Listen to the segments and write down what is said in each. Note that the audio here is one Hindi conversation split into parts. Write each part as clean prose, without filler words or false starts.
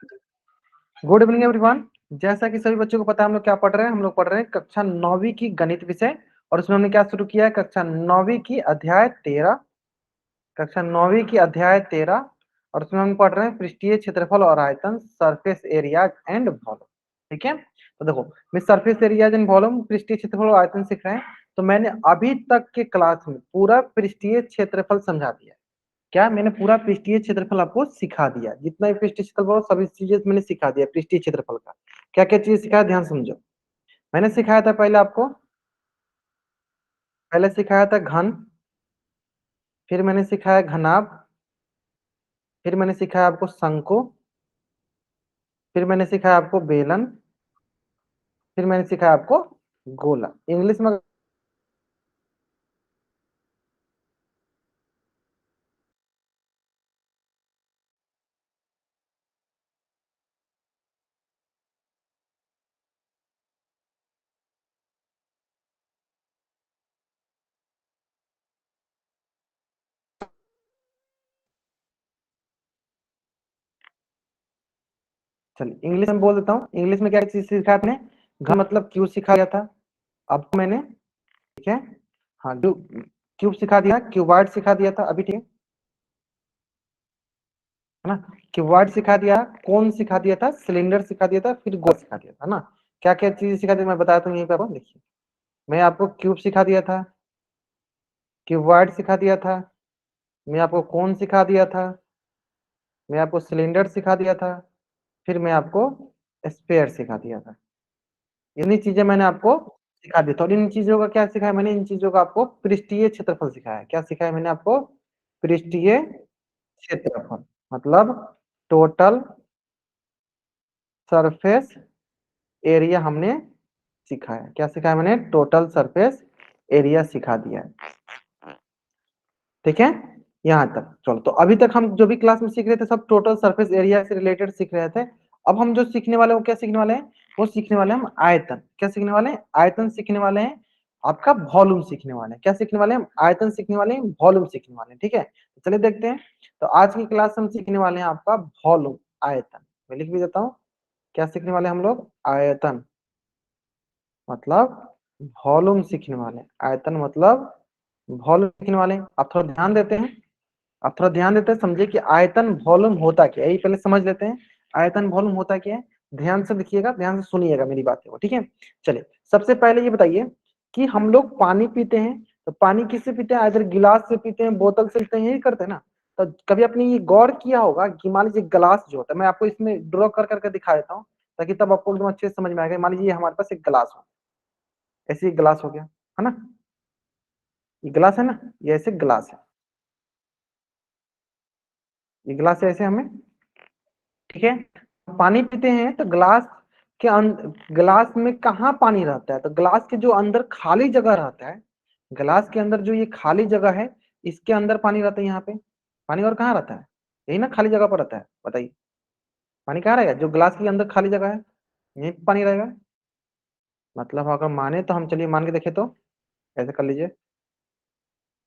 Good evening everyone. जैसा कि सभी बच्चों को पता है, हम लोग क्या पढ़ रहे हैं? हम लोग पढ़ रहे हैं कक्षा 9वीं की गणित विषय। और उसमें हमने क्या शुरू किया है? कक्षा 9वीं की अध्याय 13। कक्षा 9वीं की अध्याय 13। और उसमें हम पढ़ रहे हैं पृष्ठीय क्षेत्रफल और आयतन, सरफेस एरियाज एंड वॉल्यूम। ठीक है, तो देखो, मैं सरफेस एरियाज एंड वॉल्यूम, पृष्ठीय क्षेत्रफल और आयतन सीख रहे हैं। तो मैंने अभी तक के क्लास में पूरा पृष्ठीय क्षेत्रफल समझा दिया। क्या मैंने पूरा पृष्ठीय क्षेत्रफल आपको सिखा दिया? जितना भी पृष्ठीय क्षेत्रफल सभी चीजें मैंने सिखा दिया पृष्ठीय क्षेत्रफल का। क्या क्या चीज सिखाया, ध्यान समझो। मैंने सिखाया था पहले आपको, पहले सिखाया था घन, फिर मैंने सिखाया घनाभ, फिर मैंने सिखाया आपको शंकु, फिर मैंने सिखाया आपको बेलन, फिर मैंने सिखाया आपको गोला। इंग्लिश में चलिए इंग्लिश में बोल देता हूँ। इंग्लिश में क्या चीज सिखाया आपने? घन मतलब क्यूब सिखाया था आपको मैंने। ठीक है, हाँ, क्यूब सिखा दिया, क्यूबॉइड सिखा दिया था अभी। ठीक है ना, क्यूबॉइड सिखा दिया, कोन सिखा दिया था, सिलेंडर सिखा दिया था, फिर गोल सिखा दिया था ना। क्या क्या चीज सिखा दी मैं बताया हूँ यहीं पे, आपको देखिए। मैं आपको क्यूब सिखा दिया था, क्यूबॉइड सिखा दिया था, मैं आपको कोन सिखा दिया था, मैं आपको सिलेंडर सिखा दिया था, फिर मैं आपको स्फेयर सिखा दिया था। इन्हीं चीजें मैंने आपको सिखा दी। तो इन चीजों का क्या सिखाया मैंने? इन चीजों का आपको पृष्ठीय क्षेत्रफल सिखाया। क्या सिखाया मैंने आपको? पृष्ठीय क्षेत्रफल मतलब टोटल सरफेस एरिया हमने सिखाया। क्या सिखाया मैंने? टोटल सरफेस एरिया सिखा दिया है। ठीक है, यहाँ तक चलो। तो अभी तक हम जो भी क्लास में सीख रहे थे सब टोटल सरफेस एरिया से रिलेटेड सीख रहे थे। अब हम जो सीखने वाले हैं वो क्या सीखने वाले हैं? वो सीखने वाले हैं हम आयतन। क्या सीखने वाले हैं? आयतन सीखने वाले हैं। आपका वॉल्यूम सीखने वाले हैं। क्या सीखने वाले हैं? आयतन सीखने वाले हैं, वॉल्यूम सीखने वाले हैं। ठीक है, तो चलिए देखते हैं। तो आज की क्लास हम सीखने वाले हैं आपका वॉल्यूम, आयतन। मैं लिख भी देता हूँ। क्या सीखने वाले हैं हम लोग? आयतन मतलब वॉल्यूम सीखने वाले हैं। आयतन मतलब वॉल्यूम सीखने वाले हैं। आप थोड़ा ध्यान देते हैं, आप थोड़ा ध्यान देते हैं, समझिए कि आयतन वॉल्यूम होता क्या है। यही पहले समझ लेते हैं आयतन वॉल्यूम होता क्या है। ध्यान से देखिएगा, ध्यान से सुनिएगा मेरी बातें को। ठीक है, चलिए सबसे पहले ये बताइए कि हम लोग पानी पीते हैं तो पानी किससे पीते हैं? इधर गिलास से पीते हैं, बोतल से पीते हैं, यही करते हैं ना। तो कभी आपने ये गौर किया होगा कि मान लीजिए गिलास जो होता है, मैं आपको इसमें ड्रॉ कर करके दिखा देता हूँ ताकि तब आपको एकदम अच्छे से समझ में आएगा। मान लीजिए हमारे पास एक गिलास हो, ऐसे ही गिलास हो गया, है ना। ये गिलास है ना, ये ऐसे गिलास है, ये गिलास है ऐसे हमें। ठीक है, पानी पीते हैं तो गिलास के गिलास में कहाँ पानी रहता है? तो गिलास के जो अंदर खाली जगह रहता है, गिलास के अंदर जो ये खाली जगह है, इसके अंदर पानी रहता है। यहाँ पे पानी और कहाँ रहता है? यही ना, खाली जगह पर रहता है। बताइए पानी कहाँ रहेगा? जो गिलास के अंदर खाली जगह है, यहीं पे पानी रहेगा। मतलब अगर माने तो हम, चलिए मान के देखे तो ऐसे कर लीजिए,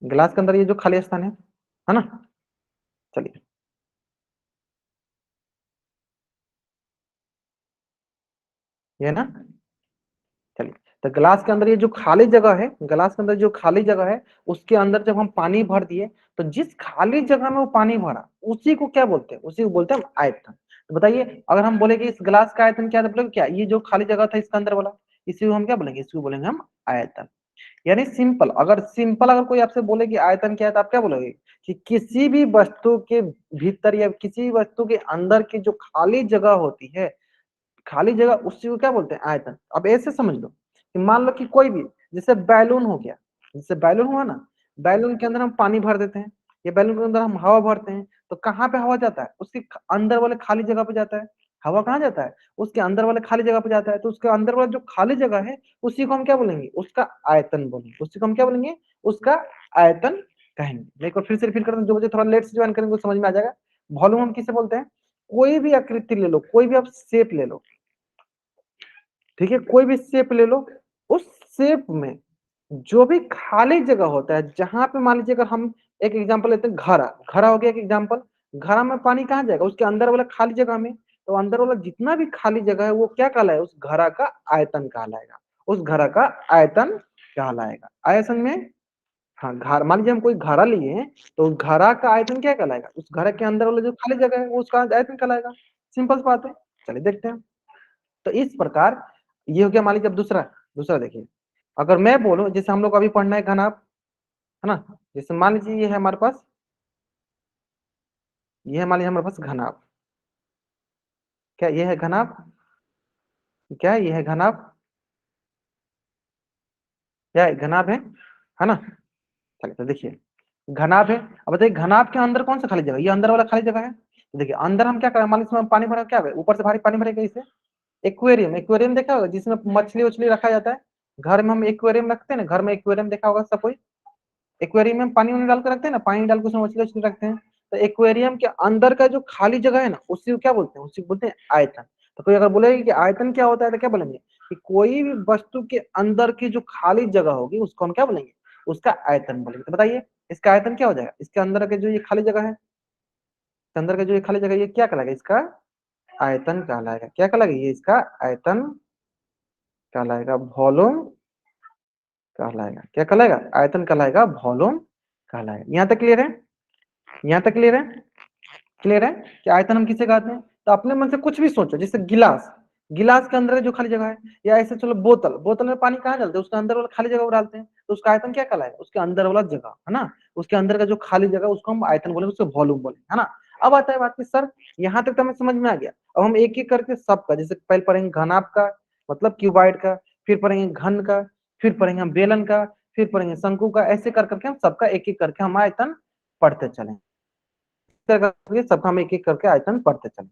गिलास के अंदर ये जो खाली स्थान है ना। चलिए, ये ना, चलिए। तो गिलास के अंदर ये जो खाली जगह है, गिलास के अंदर जो खाली जगह है, उसके अंदर जब हम पानी भर दिए तो जिस खाली जगह में वो पानी भरा उसी को क्या बोलते हैं? उसी को बोलते हैं हम आयतन। तो बताइए, अगर हम बोले कि इस गिलास का आयतन क्या है, तो बोले क्या ये जो खाली जगह था इसका अंदर वाला, इसी को हम क्या बोलेंगे? इसी को बोलेंगे हम आयतन। यानी सिंपल, अगर कोई आपसे बोले कि आयतन क्या है, तो आप क्या बोलोगे? कि किसी भी वस्तु के भीतर या किसी भी वस्तु के अंदर की जो खाली जगह होती है, खाली जगह, उसी को क्या बोलते हैं? आयतन। अब ऐसे समझ लो कि मान लो कि कोई भी, जैसे बैलून हो गया, जैसे बैलून हुआ ना, बैलून के अंदर हम पानी भर देते हैं, या बैलून के अंदर हम हवा भरते हैं, तो कहाँ पे हवा जाता है? उसके अंदर वाले खाली जगह पे जाता है। हवा कहाँ जाता है? उसके अंदर वाले खाली जगह पे जाता है। तो उसके अंदर वाला जो खाली जगह है, उसी को हम क्या बोलेंगे? उसका आयतन बोलेंगे। उसी को हम क्या बोलेंगे? उसका आयतन कहेंगे। मैं एक बार फिर से रिपीट करता हूँ, जो मुझे थोड़ा लेट से ज्वाइन करेंगे समझ में आ जाएगा। वॉल्यूम हम किसे बोलते हैं? कोई भी आकृति ले लो, कोई भी आप शेप ले लो, ठीक है, कोई भी शेप ले लो, उस शेप में जो भी खाली जगह होता है, जहां पे मान लीजिए, अगर हम एक एग्जांपल लेते हैं, घड़ा, घड़ा हो गया एक एग्जांपल। घड़ा में पानी कहाँ जाएगा? उसके अंदर वाला खाली जगह में। तो अंदर वाला जितना भी खाली जगह है वो क्या कहलाएगा, उस घड़ा का आयतन कहलाएगा, उस घड़ा का आयतन कहलाएगा। आया समझ में? हाँ, घर मान लीजिए हम कोई घड़ा लिए हैं, तो उस घड़ा का आयतन क्या कहलाएगा, उस घड़ा के अंदर वाला जो खाली जगह है वो उसका आयतन कहलाएगा। सिंपल सी बात है। चलिए देखते हैं। तो इस प्रकार ये हो गया। मान लीजिए अब दूसरा दूसरा देखिए, अगर मैं बोलूं, जैसे हम लोग अभी पढ़ना है घनाभ, है ना। जैसे मान लीजिए ये है हमारे पास, ये है मान लीजिए हमारे पास घनाभ। क्या ये है घनाभ? क्या है? ये है घनाभ। क्या है? घनाभ है ना। चलिए तो देखिए, घनाभ है। अब बताइए घनाभ के अंदर कौन सा खाली जगह है? ये अंदर वाला खाली जगह है। तो देखिए अंदर हम क्या करें, मान लीजिए इसमें हम पानी भरा, क्या है ऊपर से भारी पानी भरेगा इसे। एक्वेरियम, एक्वेरियम देखा होगा जिसमें मछली उछली रखा जाता है। घर में हम एक्वेरियम रखते हैं ना, घर में एक्वेरियम देखा होगा सब कोई। एक्वेरियम में पानी उनी डाल कर रखते हैं ना, पानी डाल के उसमें मछली उछली रखते हैं। तो एक्वेरियम के अंदर का जो खाली जगह है ना, उसी को क्या बोलते हैं? उसी को बोलते हैं आयतन। तो कोई अगर बोलेगा कि आयतन क्या होता है, तो क्या बोलेंगे कि कोई भी वस्तु के अंदर की जो खाली जगह होगी उसको हम क्या बोलेंगे, उसका आयतन बोलेंगे। तो बताइए इसका आयतन क्या हो जाएगा? इसके अंदर के जो ये खाली जगह है, इसके अंदर का जो ये खाली जगह है, ये क्या कहलाएगा? इसका आयतन कहलाएगा। क्या कहलाएगा? ये इसका आयतन कहलाएगा, वॉल्यूम कहलाएगा। क्या कहलाएगा? आयतन कहलाएगा, वॉल्यूम कहलाएगा। यहाँ तक क्लियर है? यहाँ तक क्लियर है? क्लियर है कि आयतन हम किसे कहते हैं? तो अपने मन से कुछ भी सोचो, जैसे गिलास, गिलास के अंदर जो खाली जगह है, या ऐसे चलो बोतल, बोतल में पानी कहाँ डालते हैं? उसके अंदर वाला खाली जगह को डालते हैं, तो उसका आयतन क्या कहलाएगा? उसके अंदर वाला जगह, है ना। उसके अंदर का जो खाली जगह उसको हम आयतन बोलेंगे, उसको वॉल्यूम बोलेंगे, है ना। अब आता है बात कि सर यहाँ तक तो हमें समझ में आ गया। अब हम एक एक करके सबका, जैसे पहले पढ़ेंगे घनाभ का मतलब क्यूबॉइड का, फिर पढ़ेंगे घन का, फिर पढ़ेंगे हम बेलन का, फिर पढ़ेंगे शंकु का। ऐसे कर करके हम सबका एक एक करके हम आयतन पढ़ते चलें, करके सबका हम एक एक करके आयतन पढ़ते चलें।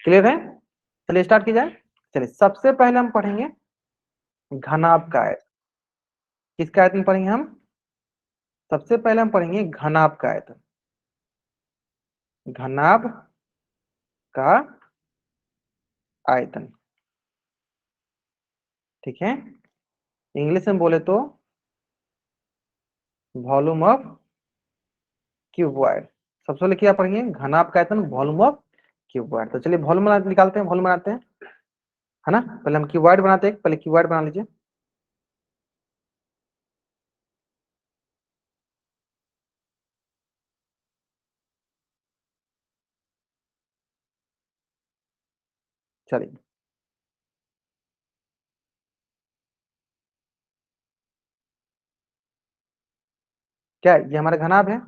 क्लियर है? चलिए स्टार्ट की जाए। चलिए सबसे पहले हम पढ़ेंगे घनाभ का आयतन। किसका आयतन पढ़ेंगे हम? सबसे पहले हम पढ़ेंगे घनाभ का आयतन। घनाभ का आयतन, ठीक है। इंग्लिश में बोले तो वॉल्यूम ऑफ क्यूबॉइड। सबसे पहले क्या पढ़ेंगे? घनाभ का आयतन, वॉल्यूम ऑफ क्यूबॉइड। तो चलिए वॉल्यूम निकालते हैं, वॉल्यूम बनाते हैं, है ना। पहले हम क्यूबॉइड बनाते हैं, पहले क्यूबॉइड बना लीजिए। चलिए क्या है? ये हमारा घनाभ है।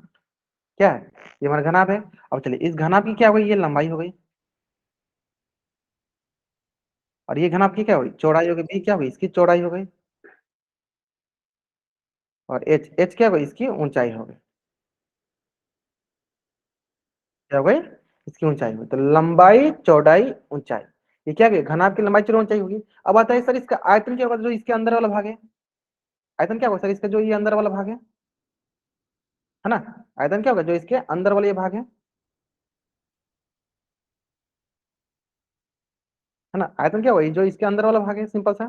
क्या है? ये हमारा घनाभ है। अब चलिए इस घनाभ की क्या हो गई? ये लंबाई हो गई। और ये घनाभ की क्या हुई? चौड़ाई हो गई। बी क्या हुई? इसकी चौड़ाई हो गई। और एच, एच क्या हुई? इसकी ऊंचाई हो गई। क्या हो गई? इसकी ऊंचाई हुई। तो लंबाई चौड़ाई ऊंचाई, ये क्या गई? घनाभ की लंबाई चौड़ाई ऊंचाई होगी। अब आता है सर इसका आयतन क्या होगा? जो इसके अंदर वाला भाग है, आयतन क्या होगा सर इसका? जो ये अंदर वाला भाग है ना। आयतन क्या होगा? जो इसके अंदर वाला ये भाग है ना। आयतन क्या होगा? जो इसके अंदर वाला भाग है, सिंपल सा।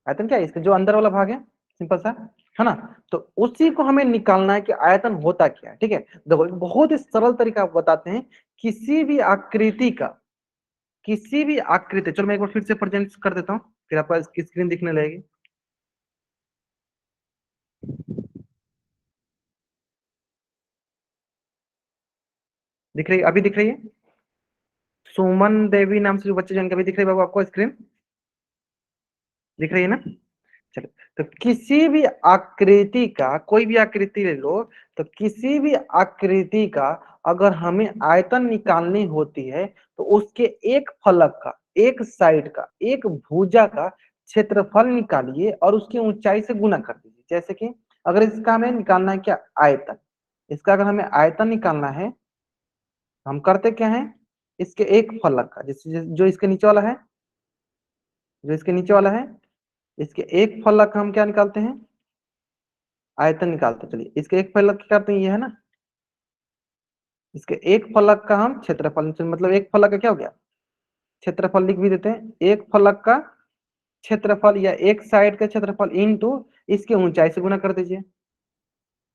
आयतन क्या है? इसका जो अंदर वाला भाग है, सिंपल सा, है ना। तो उसी को हमें निकालना है कि आयतन होता क्या है। ठीक है, देखो एक बहुत ही सरल तरीका बताते हैं। किसी भी आकृति का, किसी भी आकृति, चलो मैं एक बार फिर से प्रेजेंट कर देता हूँ, फिर आपका इसकी स्क्रीन दिखने लगेगी। दिख रही है? अभी दिख रही है? सुमन देवी नाम से जो बच्चे जिनका भी दिख रही है बाबू आपको स्क्रीन, दिख रही है ना। चलो, तो किसी भी आकृति का, कोई भी आकृति ले लो, तो किसी भी आकृति का अगर हमें आयतन निकालनी होती है, तो उसके एक फलक का, एक साइड का, एक भुजा का क्षेत्रफल निकालिए और उसकी ऊंचाई से गुना कर दीजिए। जैसे कि अगर इसका हमें निकालना है क्या? आयतन। इसका अगर हमें आयतन निकालना है, हम करते क्या है? इसके एक फलक का, जैसे जो इसके नीचे वाला है, जो इसके नीचे वाला है, इसके एक फलक का हम क्या निकालते हैं? आयतन निकालते। चलिए इसके एक फलक क्या करते हैं? ये है ना, इसके एक फलक का हम क्षेत्रफल, मतलब एक फलक का क्या हो गया? क्षेत्रफल लिख भी देते हैं। एक फलक का क्षेत्रफल या एक साइड का क्षेत्रफल इनटू इसकी ऊंचाई से गुना कर दीजिए।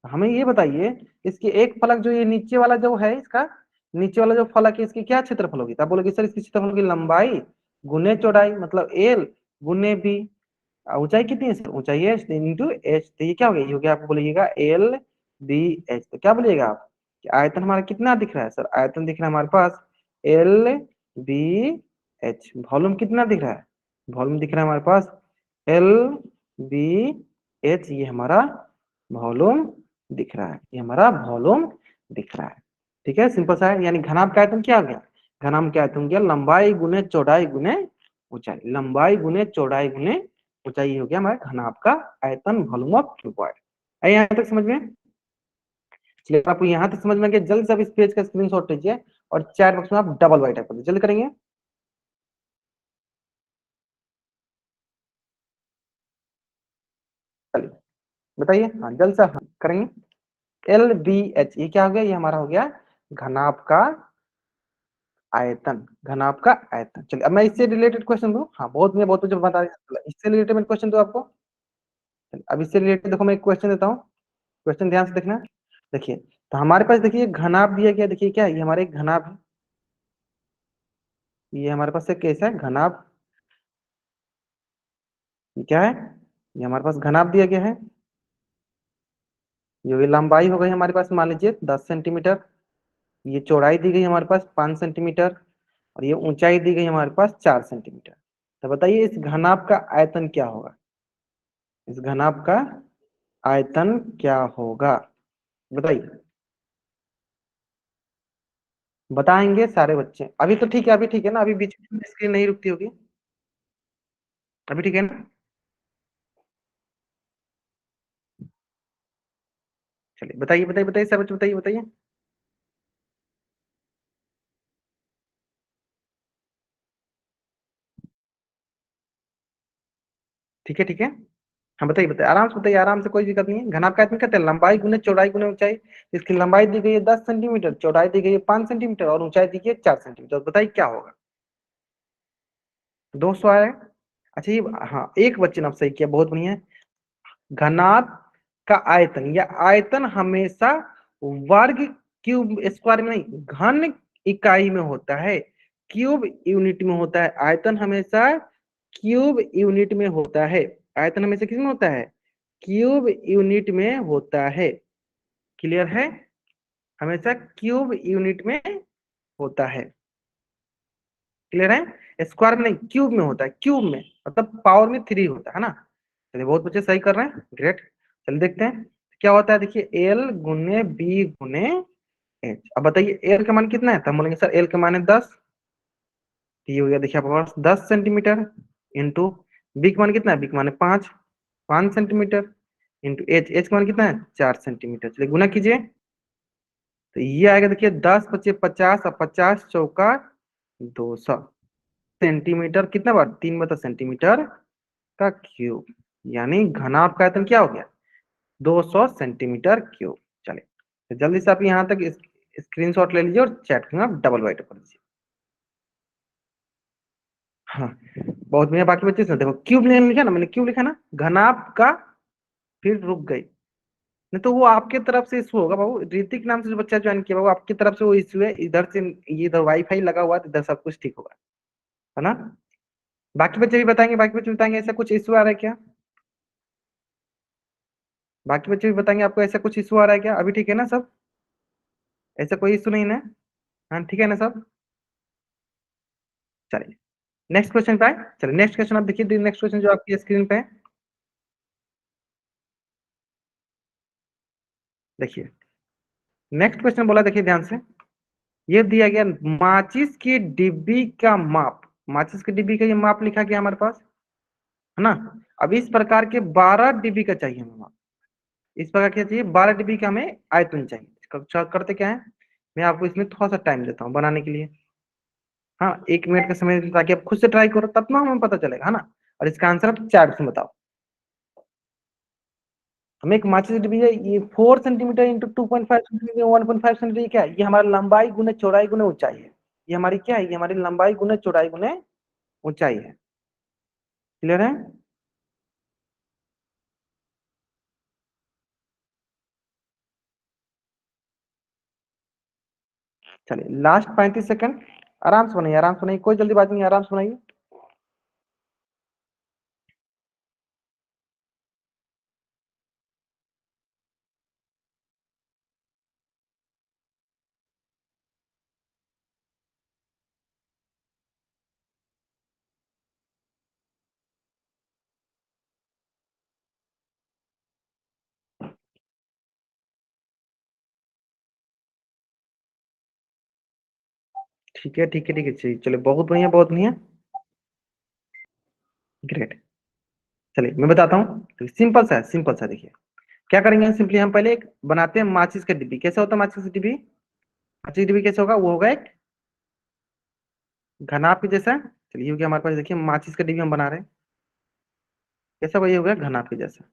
हमें ये बताइए, इसके एक फलक जो ये नीचे वाला जो है इसका, नीचे वाला जो फलक है इसकी क्या क्षेत्रफल होगी, तब बोलोगे सर इसकी क्षेत्रफल की लंबाई गुने चौड़ाई, मतलब एल गुने बी। ऊंचाई कितनी है सर, ऊंचाई है इंटू एच, तो ये क्या हो गया, ये हो गया, आपको बोलिएगा एल बी एच। तो क्या बोलिएगा आप कि आयतन हमारा कितना दिख रहा है सर, आयतन दिख रहा है हमारे पास एल बी एच। वॉल्यूम कितना दिख रहा है, वॉल्यूम दिख रहा है हमारे पास एल बी एच, ये हमारा वॉल्यूम दिख रहा है, ये हमारा वॉल्यूम दिख रहा है। ठीक है, सिंपल सा है। यानी घनाभ का आयतन क्या हो गया, घनाभ का आयतन हो गया लंबाई गुने चौड़ाई गुने ऊंचाई, लंबाई गुने चौड़ाई गुने ऊंचाई हो गया हमारे घनाभ का आयतन, वॉल्यूम ऑफ क्यूबॉइड। है यहाँ तक समझ में? चलिए आपको यहाँ तक समझ में आ गया, जल्द से आप इस पेज का स्क्रीनशॉट लीजिए और चैट बॉक्स में आप डबल वाइट टाइप कर दीजिए, जल्द करेंगे। चलिए बताइए, हाँ जल्द से हाँ करेंगे। एल बी एच ये क्या हो गया, ये हमारा हो गया घनाभ का आयतन, घनाभ का आयतन। चलिए अब मैं इससे रिलेटेड क्वेश्चन दूं, हाँ बहुत मैं बहुत कुछ बता दिया, इससे रिलेटेड मैं क्वेश्चन दूं आपको। अब इससे रिलेटेड देखो मैं एक क्वेश्चन देता हूँ, क्वेश्चन ध्यान से देखना। देखिए तो हमारे पास देखिए घनाभ दिया गया, देखिए क्या है, ये हमारे एक घनाभ है, ये हमारे पास एक कैसा है घनाभ, ये क्या है, ये हमारे पास घनाभ दिया गया है। ये लंबाई हो गई हमारे पास मान लीजिए 10 सेंटीमीटर, ये चौड़ाई दी गई हमारे पास 5 सेंटीमीटर, और ये ऊंचाई दी गई हमारे पास 4 सेंटीमीटर। तो बताइए इस घनाभ का आयतन क्या होगा, इस घनाभ का आयतन क्या होगा, बताइए। बताएंगे सारे बच्चे, अभी तो ठीक है, अभी ठीक है ना, अभी बीच में स्क्रीन नहीं रुकती होगी, अभी ठीक है ना। चलिए बताइए बताइए बताइए सब बच्चे बताइए बताइए। ठीक है ठीक है, हाँ बताइए बताइए, आराम से बताइए, आराम से, कोई दिक्कत नहीं है। घनाभ का आयतन कहते हैं लंबाई गुने चौड़ाई गुने ऊंचाई। इसकी लंबाई दी गई है 10 सेंटीमीटर, चौड़ाई दी गई है 5 सेंटीमीटर, और ऊंचाई दी गई है 4 सेंटीमीटर। बताइए क्या होगा, 200 आया है। अच्छा ये, हाँ एक बच्चे ने आप सही किया, बहुत बढ़िया। घनाभ का आयतन या आयतन हमेशा वर्ग क्यूब स्क्वायर में नहीं, घन इकाई में होता है, क्यूब यूनिट में होता है। आयतन हमेशा क्यूब यूनिट में होता है, आयतन हमेशा किस में होता है, क्यूब यूनिट में होता है। क्लियर है, हमेशा क्यूब यूनिट में होता है। क्लियर है, स्क्वायर में नहीं क्यूब में होता है, क्यूब में मतलब पावर में 3 होता है ना। चलिए बहुत बच्चे सही कर रहे हैं, ग्रेट। चलिए देखते हैं क्या होता है। देखिए एल गुने बी गुने एच। अब बताइए एल का मान कितना है, तो हम बोलेंगे सर एल का मान है 10, तो ये हो गया देखिए आपके पास 10 सेंटीमीटर, इंटू बी का मान कितना है, बी का मान है 5 सेंटीमीटर, इंटू एच, एच का मान कितना है 4 सेंटीमीटर। चलिए गुना कीजिए, तो ये आएगा देखिए 10 × 50 और 50 × 4 = 200 सेंटीमीटर, कितना बार 3 बटा सेंटीमीटर का क्यूब। यानी घनाभ का आयतन क्या हो गया, 200 सेंटीमीटर क्यूब। चलिए तो जल्दी से आप यहाँ तक स्क्रीनशॉट ले लीजिए और चैट में आप डबल वाइट कर दीजिए। हाँ बहुत बढ़िया, बाकी बच्चे से देखो क्यूब लिखा ना, मैंने क्यूब लिखा ना, घनाभ का, फिर रुक गई। नहीं तो वो आपके तरफ से इशू होगा बाबू, ऋतिक नाम से जो बच्चा ज्वाइन किया बाबू, आपकी तरफ से वो इशू है, इधर से ये इधर वाईफाई लगा हुआ है, तो इधर सब कुछ ठीक होगा, है ना। बाकी बच्चे भी बताएंगे, बाकी बच्चे बताएंगे ऐसा कुछ इशू आ रहा है क्या, बाकी बच्चे भी बताएंगे आपको ऐसा कुछ इशू आ रहा है क्या, अभी ठीक है ना सब, ऐसा कोई इशू नहीं ना, हाँ ठीक है ना सब। चलिए नेक्स्ट क्वेश्चन पे आए, चलिए नेक्स्ट क्वेश्चन आप देखिए, नेक्स्ट क्वेश्चन जो आपकी स्क्रीन पे है, देखिए नेक्स्ट क्वेश्चन बोला, देखिए ध्यान से। ये दिया गया माचिस की डिब्बी का माप, माचिस की डिब्बी का ये माप लिखा गया हमारे पास, है ना। अब इस प्रकार के 12 डिब्बी का चाहिए हमें माप, इस प्रकार क्या चाहिए, 12 डिब्बी का हमें आयतन चाहिए। करते क्या है, मैं आपको इसमें थोड़ा सा टाइम देता हूँ बनाने के लिए, हाँ 1 मिनट का समय, ताकि आप खुद से ट्राई करो, तब ना हमें पता चलेगा, है ना। और इसका आंसर आप चैट में बताओ। हमें एक माचिस डिब्बी है, ये 4 सेंटीमीटर इंटू 2.5 सेंटीमीटर 1.5 सेंटीमीटर, क्या है, ये हमारी लंबाई गुने चौड़ाई गुने ऊंचाई है। ये हमारी क्या है, ये हमारी लंबाई गुने चौड़ाई गुने ऊंचाई है। क्लियर है, चलिए लास्ट 35 सेकंड, आराम से बनाइए, आराम से बनाइए, कोई जल्दीबाजी नहीं, आराम से बनाइए। ठीक है ठीक है ठीक है, चलिए बहुत बढ़िया बहुत बढ़िया, ग्रेट। चलिए मैं बताता हूँ, तो सिंपल सा है, सिंपल सा देखिए। क्या करेंगे, सिंपली हम पहले एक बनाते हैं माचिस का डिब्बी। कैसे होता है माचिस का डिब्बी? माचिस डिब्बी कैसे होगा, वो होगा एक घनाभ के जैसा। चलिए ये हो गया हमारे पास, देखिए माचिस का डिब्बी हम बना रहे हैं, कैसा होगा, ये हो गया घनाभ के जैसा।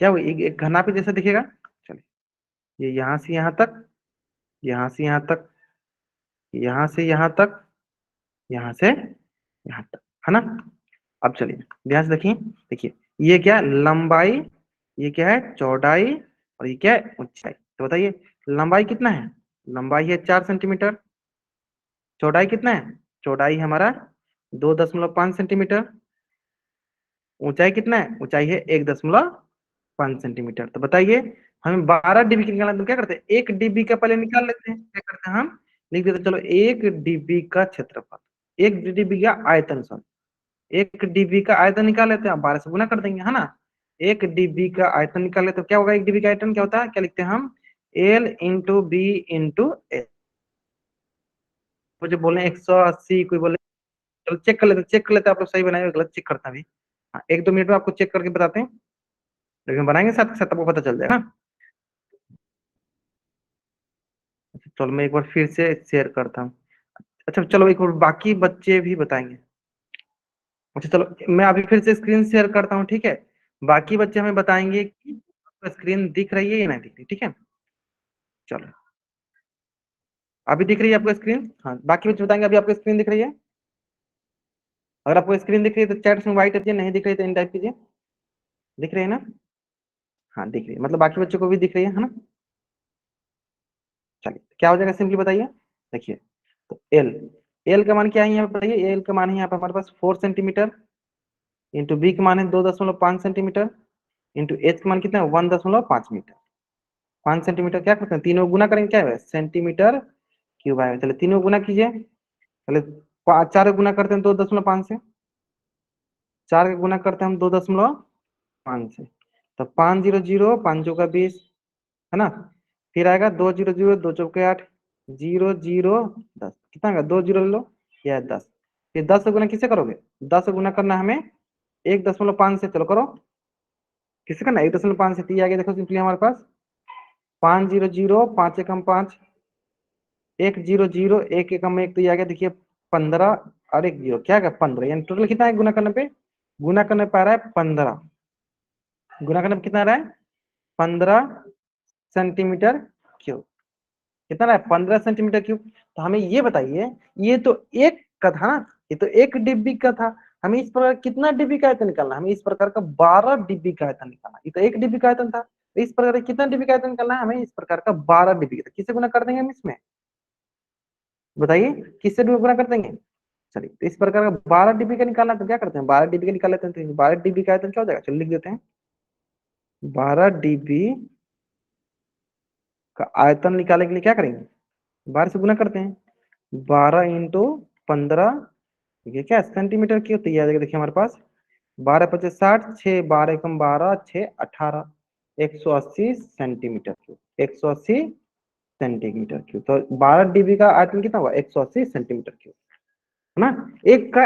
क्या वो एक घनाभ के जैसा दिखेगा। चलिए ये यहाँ से यहाँ तक, यहाँ से यहाँ तक, यहाँ से यहाँ तक, यहाँ से यहाँ तक, है ना। अब चलिए ध्यान से देखिए, देखिए ये क्या है, लंबाई, ये क्या है चौड़ाई, और ये क्या है ऊंचाई। तो बताइए लंबाई कितना है, लंबाई है 4 सेंटीमीटर, चौड़ाई कितना है, चौड़ाई हमारा 2.5 सेंटीमीटर, ऊंचाई कितना है, ऊंचाई है 1.5 सेंटीमीटर। तो बताइए हमें 12 डीबी की निकालना है, तो क्या करते हैं, एक डीबी का पहले निकाल लेते हैं, क्या करते हैं हम लिख देते हैं, चलो एक डीबी का क्षेत्रफल, एक डीबी का आयतन, सॉरी एक डीबी का आयतन निकाल लेते हैं, आप 12 से गुना कर देंगे, है ना। एक डीबी का आयतन निकाल लेते हैं, क्या होगा, एक डीबी का आयतन क्या होता है, क्या लिखते हैं हम, L into B into L. मुझे बोले 180, कोई बोले, चलो चेक कर लेते, चेक कर लेते हैं, आप लोग सही बनाए हो, गलत चेक करता भी। हाँ 1-2 मिनट में आपको चेक करके बताते हैं, लेकिन बनाएंगे साथ साथ आपको पता चल जाएगा ना। अच्छा, चलो मैं एक बार फिर से शेयर करता हूँ। अच्छा चलो एक बार बाकी बच्चे भी बताएंगे। अच्छा चलो मैं अभी फिर से स्क्रीन शेयर करता हूँ, ठीक है। बाकी बच्चे हमें बताएंगे कि स्क्रीन दिख रही है या नहीं दिख रही, ठीक है। चलो अभी दिख रही है आपको स्क्रीन, हाँ बाकी बच्चे बताएंगे अभी आपको स्क्रीन दिख रही है। अगर आपको स्क्रीन दिख रही है तो चैट में व्हाइट है, नहीं दिख रही तो इन टाइप कीजिए। दिख रही है ना, हाँ दिख रही है, मतलब बाकी बच्चों को भी दिख रही है ना। चलिए क्या हो जाएगा सिंपली बताइए, देखिए तो एल, एल का मान क्या है यहाँ पे बताइए, एल का मान है यहाँ पे हमारे पास 4 सेंटीमीटर, इंटू बी का मान है 2.5 सेंटीमीटर, इंटू एच का मान कितना है 1.5 मीटर। 5 सेंटीमीटर क्या करते हैं, तीनों गुना करेंगे, क्या है सेंटीमीटर क्यूब आएगा। चलिए तीनों गुना कीजिए, चलिए 4 गुना करते हैं 2.5 से, 4 का गुना करते हैं हम 2.5 से, तो 5 0 0 5 का 20, है ना। फिर आएगा 2 0 0 2 चौके 8, 0 0 10, कितना आएगा 2 0 ले लो, यह है 10। फिर 10 से गुना किसे करोगे, 10 से गुना करना है हमें 1.5 से, चलो करो, किसे करना है 1.5 से, तो ये आ गया देखो सिंपली हमारे पास 5 0 0 5 एकम 5, 1 0 0 1 एकम 1, तो ये आ गया देखिए 15, और 1 0 क्या आ गया 15, यानी टोटल कितना है गुना करने पे, गुना करने पे आ रहा है 15, गुना करने पे कितना आ रहा है 15 सेंटीमीटर क्यूब, कितना रहा है 15 सेंटीमीटर क्यूब। तो हमें ये बताइए, ये तो एक का था ना, ये तो एक डिब्बी का था, हमें इस प्रकार कितना डिब्बी का आयतन निकालना है, हमें इस प्रकार का 12 डिब्बी का आयतन निकालना है। ये तो एक डिब्बी का आयतन था, तो इस प्रकार का कितना डिब्बी का आयतन निकालना है, हमें इस प्रकार का 12 डिब्बी का। किससे गुना कर देंगे हम इसमें, बताइए किससे गुना कर देंगे। चलिए तो इस प्रकार का 12 डिब्बी का निकालना है, तो क्या करते हैं 12 डिब्बी का निकाल लेते हैं, तो 12 डिब्बी का आयतन क्या हो जाएगा, चलो लिख देते हैं, 12 डिब्बी का आयतन निकालने के लिए क्या करेंगे, 12 से गुना करते हैं, 12 इंटू 15, ये क्या सेंटीमीटर की होती है, देखिए हमारे पास 12 × 5 = 60, 6 12 एकम 12 6 18, 180 सेंटीमीटर क्यूब, 180 सेंटीमीटर क्यूब। तो 12 डिबी का आयतन कितना हुआ 180 सेंटीमीटर क्यूब, है ना। एक का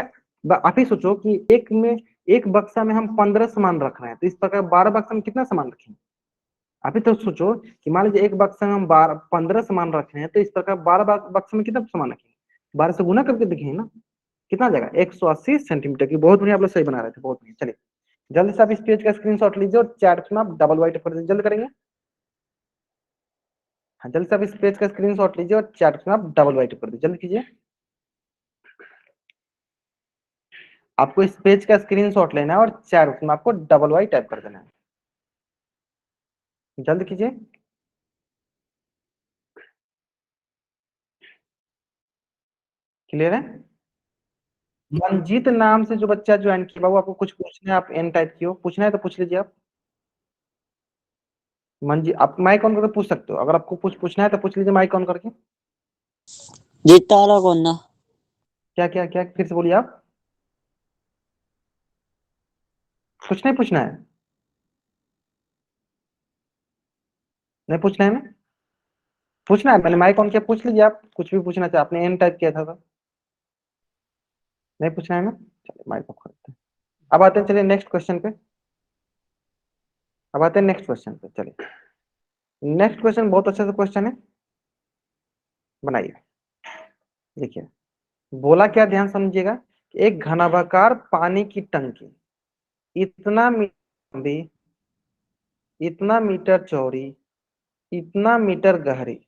आप ही सोचो कि एक में, एक बक्सा में हम 15 सामान रख रहे हैं, तो इस प्रकार 12 बक्सा में कितना सामान रखेंगे। आप ही तो सोचो कि मान लीजिए एक बक्सा में हम 15 सामान रख रहे हैं, तो इस प्रकार 12 बक्सा में कितना सामान रखेंगे, 12 से गुना करके देखेंगे ना, कितना आ जाएगा 180 सेंटीमीटर की। बहुत बढ़िया आप लोग सही बना रहे थे, बहुत बढ़िया। चलिए जल्दी से आप इस पेज का स्क्रीनशॉट लीजिए और चैट में आप डबल वाइट कर दीजिए, जल्द करेंगे। हाँ जल्दी से आप इस पेज का स्क्रीनशॉट लीजिए और चैट में आप डबल वाइट कर दीजिए, जल्द कीजिए। आपको इस पेज का स्क्रीनशॉट लेना है और चार उसमें आपको डबल वाई टाइप कर देना है। जल्द कीजिए। क्लियर है? मंजीत नाम से जो बच्चा ज्वाइन किया, बाबू आपको कुछ पूछना है, आप एन टाइप की हो, पूछना है तो पूछ लीजिए आप। मंजीत, आप माइक ऑन करके पूछ सकते हो, अगर आपको कुछ पूछना है तो पूछ लीजिए माइक ऑन करके। जीता वाला कौन ना? क्या क्या क्या, फिर से बोलिए आप। कुछ नहीं पूछना है? नहीं पूछना है ना? पूछना है, मैंने माइक ऑन किया, पूछ लीजिए आप, कुछ भी पूछना चाहे, आपने एन टाइप किया था तो। नहीं पूछना है ना? चलिए माइक ऑफ करते हैं। अब आते हैं, चलिए नेक्स्ट क्वेश्चन पे। अब आते हैं नेक्स्ट क्वेश्चन पे, चलिए। नेक्स्ट क्वेश्चन बहुत अच्छा सा क्वेश्चन है, बनाइए। देखिए, बोला क्या, ध्यान समझिएगा। एक घनाभाकार पानी की टंकी, इतना मीटर लंबी, इतना मीटर चौड़ी, इतना मीटर गहरी,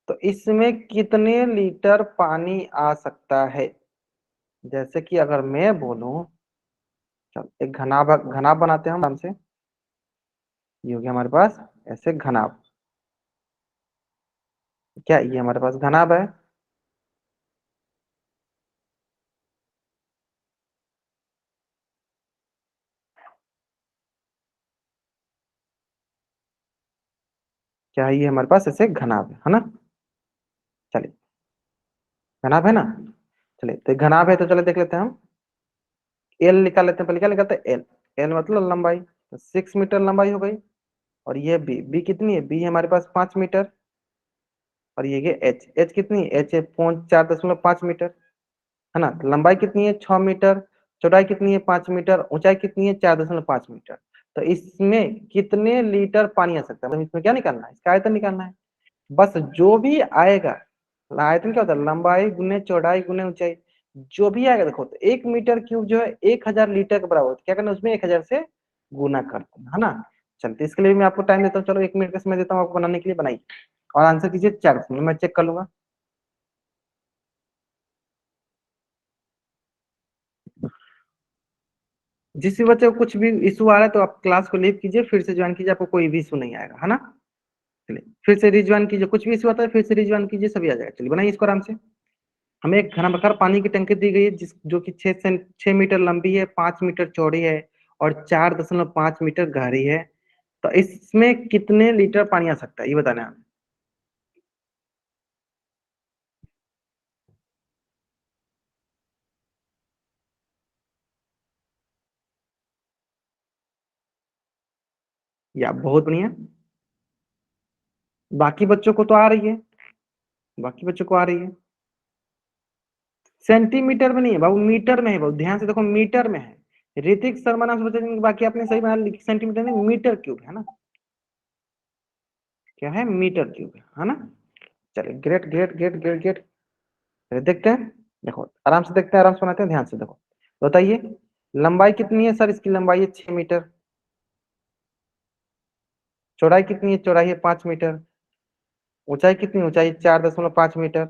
तो इसमें कितने लीटर पानी आ सकता है? जैसे कि अगर मैं बोलूं, चल एक घनाभ बनाते हैं हम आराम से। ये हो गया हमारे पास ऐसे घनाभ। क्या ये हमारे पास घनाभ है? क्या ये हमारे पास ऐसे घनाभ है ना? चलिए, घनाभ है ना? चलिए, तो घनाभ है तो चले देख लेते हैं हम। एल निकाल लेते हैं, पहले क्या निकालते हैं? एल। एल मतलब लंबाई, तो 6 मीटर लंबाई हो गई। और ये बी, बी कितनी है? बी हमारे पास 5 मीटर। और ये एच, एच कितनी है? एच है 4.5 मीटर, है ना? तो लंबाई कितनी है? 6 मीटर। चौड़ाई कितनी है? 5 मीटर। ऊंचाई कितनी है? 4.5 मीटर। तो इसमें कितने लीटर पानी आ सकता है? मतलब इसमें क्या निकालना है? इसका आयतन निकालना है। बस जो भी आएगा, आयतन क्या होता है? लंबाई गुने चौड़ाई गुने ऊंचाई। जो भी आएगा, देखो तो 1 मीटर क्यूब जो है 1,000 लीटर के बराबर होता है। क्या करना है उसमें? 1,000 से गुना कर देना, है ना? चलते, इसके लिए भी मैं आपको टाइम देता हूँ, चलो 1 मिनट का समय देता हूँ आपको बनाने के लिए, बनाइए और आंसर कीजिए 4 मैं चेक कर लूंगा। जिस भी बच्चे को कुछ भी इशू आ रहा है तो आप क्लास को लीव कीजिए, फिर से ज्वाइन कीजिए, आपको कोई भी इशू नहीं आएगा, है ना? चलिए, फिर से रिज्वाइन कीजिए, कुछ भी इशू आता है फिर से रिज्वाइन कीजिए, सभी आ जाएगा। चलिए बनाइए इसको आराम से। हमें एक घनाभार पानी की टंकी दी गई है, जिस जो कि 6 मीटर लंबी है, 5 मीटर चौड़ी है और 4.5 मीटर गहरी है। तो इसमें कितने लीटर पानी आ सकता है, ये बताना है हमें। या बहुत बढ़िया। बाकी बच्चों को तो आ रही है, बाकी बच्चों को आ रही है। सेंटीमीटर में नहीं है बाबू, मीटर में है बाबू, ध्यान से देखो, मीटर में है। ऋतिक शर्मा नाम से बच्चा, बाकी आपने सही बना लिखी, सेंटीमीटर नहीं, मीटर क्यूब है ना? क्या है? मीटर क्यूब है ना? चलिए, great great great great great. चलिए देखते हैं, देखो आराम से देखते हैं, आराम से बनाते हैं, ध्यान से देखो। बताइए, लंबाई कितनी है? सर इसकी लंबाई है 6 मीटर। चौड़ाई कितनी है? चौड़ाई है 5 मीटर। ऊंचाई कितनी? ऊंचाई 4.5 मीटर।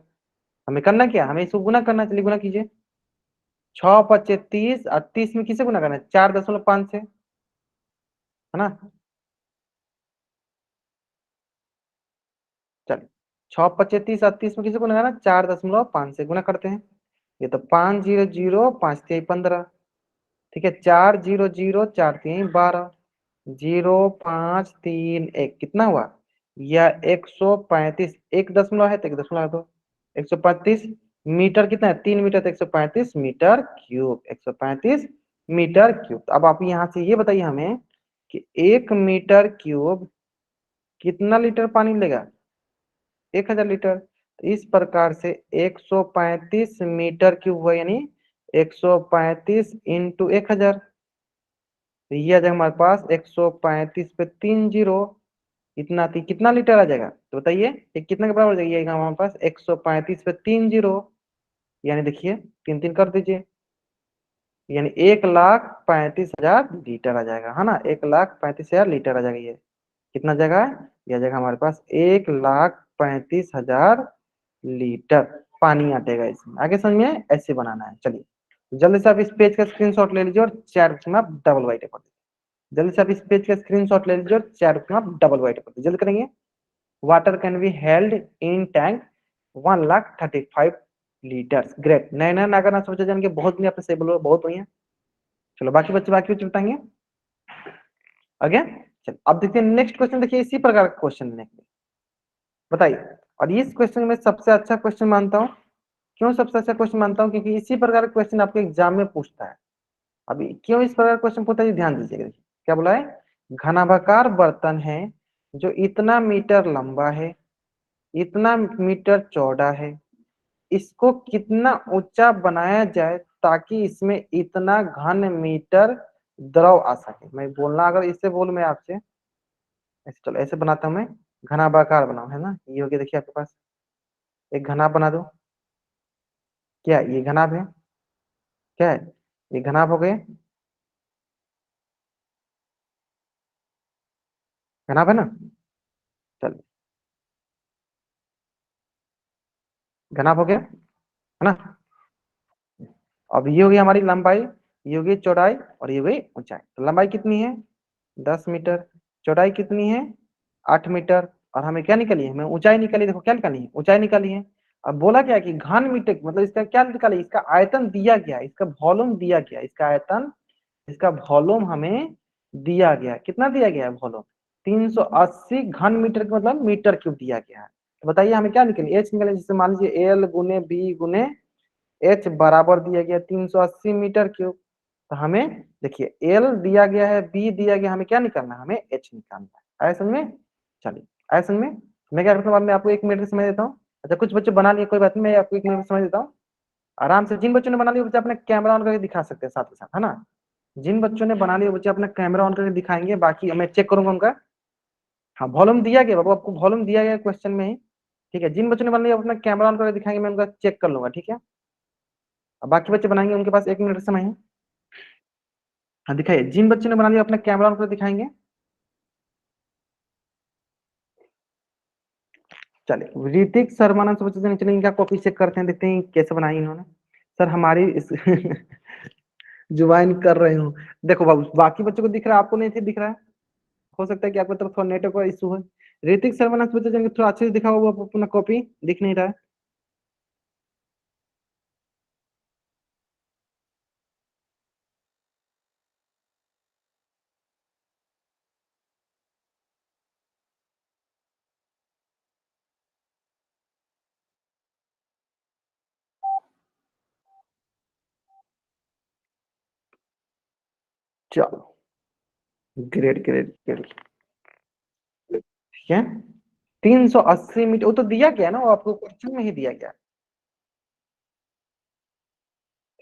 हमें करना क्या? हमें इसको गुना करना है, चलिए गुना कीजिए। 6 × 5 = 30, और 30 में किसे गुना करना है? 4.5 से, है ना? चलिए, 6 × 5 = 30, और 30 में किसे गुना करना है? 4.5 से गुना करते हैं। ये तो 5 0 0 5 3 15। ठीक है, 4 0 0 4 3 12। 0 5 3 1 कितना हुआ? या 135, एक दशमलव है तो एक दशमलव दो। 135 मीटर कितना है? 3 मीटर, तो 135 मीटर क्यूब, 135 मीटर क्यूब। तो अब आप यहाँ से ये बताइए हमें कि 1 मीटर क्यूब कितना लीटर पानी लेगा? 1,000 लीटर। तो इस प्रकार से 135 मीटर क्यूब हुआ, यानी 135 × 1,000। तो ये आ जाएगा हमारे पास 135 पे 3 0, कितना लीटर आ जाएगा? तो बताइए ये कितना के बराबर हो जाएगा? ये हमारे पास 135 पे 3 0, यानी देखिए 3 3 कर दीजिए, यानी 1,35,000 लीटर आ जाएगा, है ना? 1,35,000 लीटर आ जाएगा। ये कितना जगह? ये आ जाएगा हमारे पास 1,35,000 लीटर पानी आटेगा इसमें। आगे समझ में? ऐसे बनाना है। चलिए जल्दी से आप इस पेज का स्क्रीनशॉट ले लीजिए और चैट बॉक्स में आप डबल वाइट कर दीजिए। जल्दी से आप इस पेज का स्क्रीनशॉट ले लीजिए और चैट बॉक्स में आप डबल वाइट कर दीजिए। जल्दी करेंगे। Water can be held in tank 1,35,000 litres. Great. नए नए ना करना सोचा जान के बहुत नहीं, आपने सही बोलो, बहुत हुई है। चलो बाकी बच्चे बताएंगे आगे। चलो अब देखते हैं नेक्स्ट क्वेश्चन। देखिए इसी प्रकार का क्वेश्चन है, बताइए। और इस क्वेश्चन में सबसे अच्छा क्वेश्चन मानता हूं। क्यों सबसे अच्छा क्वेश्चन मानता हूं? क्योंकि इसी प्रकार का क्वेश्चन आपके एग्जाम में पूछता है। अभी क्यों इस प्रकार क्वेश्चन पूछता है, ध्यान दीजिएगा। क्या बोला है? घनाभाकार बर्तन है जो इतना मीटर लंबा है, इतना मीटर चौड़ा है, इसको कितना ऊंचा बनाया जाए ताकि इसमें इतना घन मीटर द्रव आ सके। मैं बोलना अगर इससे बोलूं मैं आपसे, ऐसे चलो ऐसे बनाता हूं मैं। घनाभाकार बनाओ, है ना, ये हो गया। देखिए आपके पास एक घनाभ बना दो। क्या ये घनाभ है? क्या है ये? घनाभ हो गए। घनाभ है ना? चल, घनाभ हो गया, है ना। अब ये हो गई हमारी लंबाई, ये हो गई चौड़ाई, और ये हो गई ऊंचाई। तो लंबाई कितनी है? 10 मीटर। चौड़ाई कितनी है? 8 मीटर। और हमें क्या निकली है? हमें ऊंचाई निकली। देखो क्या निकाली है? ऊंचाई निकाली है। अब बोला क्या कि घन मीटर, मतलब इसका क्या निकाली? इसका आयतन दिया गया, इसका वॉल्यूम दिया गया, इसका आयतन, इसका वॉल्यूम हमें दिया गया। कितना दिया गया है वॉल्यूम? 380 घन मीटर, मतलब मीटर क्यूब दिया गया है। तो बताइए हमें क्या निकली? एच निकले। जैसे मान लीजिए एल गुने बी गुने एच बराबर दिया गया 380 मीटर क्यूब। तो हमें देखिए एल दिया गया है, बी दिया गया, हमें क्या निकालना है? हमें एच निकालना है। आया समझ में? चलिए आया समझ में। मैं क्या करता हूँ, मैं आपको 1 मिनट समझ देता हूँ। अच्छा कुछ बच्चे बना लिए, कोई बात नहीं, मैं आपको 1 मिनट समझ देता हूँ आराम से। जिन बच्चों ने बना लिया बच्चे अपना कैमरा ऑन करके दिखा सकते हैं साथ ही साथ, है ना। जिन बच्चों ने बना लिया बच्चे अपना कैमरा ऑन करके दिखाएंगे, बाकी मैं चेक करूंगा उनका। हाँ वॉल्यूम दिया गया बाबू, आपको वॉल्यूम दिया गया क्वेश्चन में ही। ठीक है, जिन बच्चों ने बना लिया अपना कैमरा ऑन करके दिखाएंगे, मैं उनका चेक कर लूंगा। ठीक है, अब बाकी बच्चे बनाएंगे, उनके पास 1 मिनट समय है। हाँ दिखाइए, जिन बच्चों ने बना लिया अपना कैमरा ऑन करके दिखाएंगे। चलिए ऋतिक शर्मा से बच्चे चलिए इनका कॉपी चेक करते हैं, देखते हैं कैसे बनाई इन्होंने। सर हमारी इस ज्वाइन कर रहे हूँ। देखो बाबू बाकी बच्चों को दिख रहा है, आपको नहीं दिख रहा है। हो सकता है कि आपको तरफ थोड़ा नेटवर्क का इशू है। ऋतिक शर्मा से बच्चे जाएंगे, थोड़ा अच्छे से दिखाओ, वो अपना कॉपी दिख नहीं रहा है। चलो ग्रेट ग्रेट ग्रेट। ठीक है, 380 मीटर, वो तो दिया गया ना, वो आपको क्वेश्चन में ही दिया गया।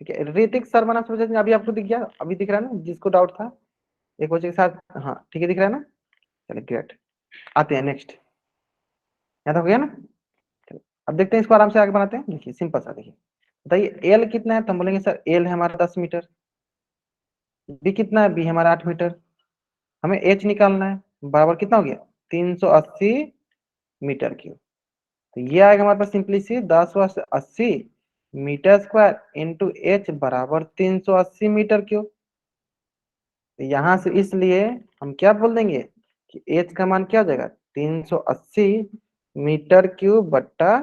ठीक है, ऋतिक शर्मा नाम से बच्चे अभी आपको दिख गया, अभी दिख रहा है ना जिसको डाउट था एक बच्चे के साथ। हाँ ठीक है, दिख रहा है ना। चलिए ग्रेट। आते हैं नेक्स्ट। याद हो गया ना। चलिए, अब देखते हैं इसको आराम से आगे बनाते हैं। देखिए सिंपल सा, देखिए बताइए एल कितना है? तो हम बोलेंगे सर एल है हमारा 10 मीटर। बी कितना है? बी हमारा 8 मीटर। हमें एच निकालना है, बराबर कितना हो गया? 380 मीटर क्यूब। तो ये आएगा हमारे पास सिंपली सी 10/80 मीटर स्क्वायर इंटू एच बराबर 380 मीटर क्यूब। तो यहाँ से इसलिए हम क्या बोल देंगे कि एच का मान क्या हो जाएगा? 380 मीटर क्यूब बट्टा